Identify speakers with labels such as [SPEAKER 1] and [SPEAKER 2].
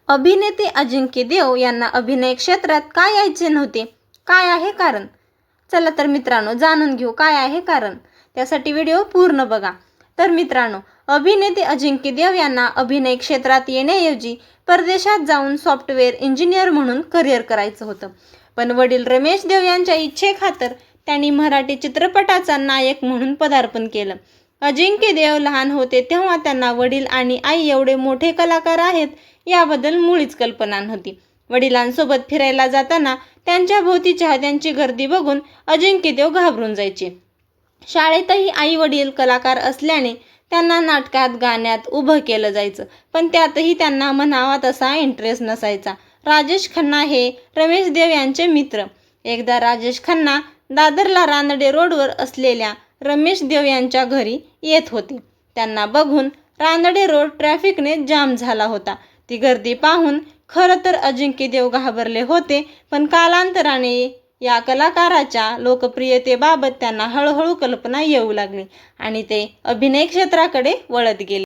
[SPEAKER 1] अभिनेते अजिंक्य देव यांना अभिनय क्षेत्रात का यायचे नव्हते? काय आहे कारण? चला तर मित्रांनो जाणून घेऊ काय आहे कारण. त्यासाठी व्हिडिओ पूर्ण बघा. तर मित्रांनो, अभिनेते अजिंक्य देव यांना अभिनय क्षेत्रात येण्याऐवजी परदेशात जाऊन सॉफ्टवेअर इंजिनियर म्हणून करिअर करायचं होतं. पण वडील रमेश देव यांच्या इच्छेखातर त्यांनी मराठी चित्रपटाचा नायक म्हणून पदार्पण केलं. अजिंक्य देव लहान होते तेव्हा त्यांना वडील आणि आई एवढे मोठे कलाकार आहेत याबद्दल मुळीच कल्पना नव्हती. वडिलांसोबत फिरायला जाताना त्यांच्या भोवती चाहत्यांची गर्दी बघून अजिंक्य देव घाबरून जायचे. शाळेतही आई वडील कलाकार असल्याने त्यांना नाटकात गाण्यात उभं केलं जायचं, पण त्यातही त्यांना म्हणावा तसा इंटरेस्ट नसायचा. राजेश खन्ना हे रमेश देव यांचे मित्र. एकदा राजेश खन्ना दादरला रानडे रोडवर असलेल्या रमेश देव यांच्या घरी येत होते. त्यांना बघून रानडे रोड ट्रॅफिकने जाम झाला होता. ती गर्दी पाहून खरं तर अजिंक्य देव घाबरले होते, पण कालांतराने या कलाकाराच्या लोकप्रियतेबाबत त्यांना हळूहळू कल्पना येऊ लागली आणि ते अभिनय क्षेत्राकडे वळत गेले.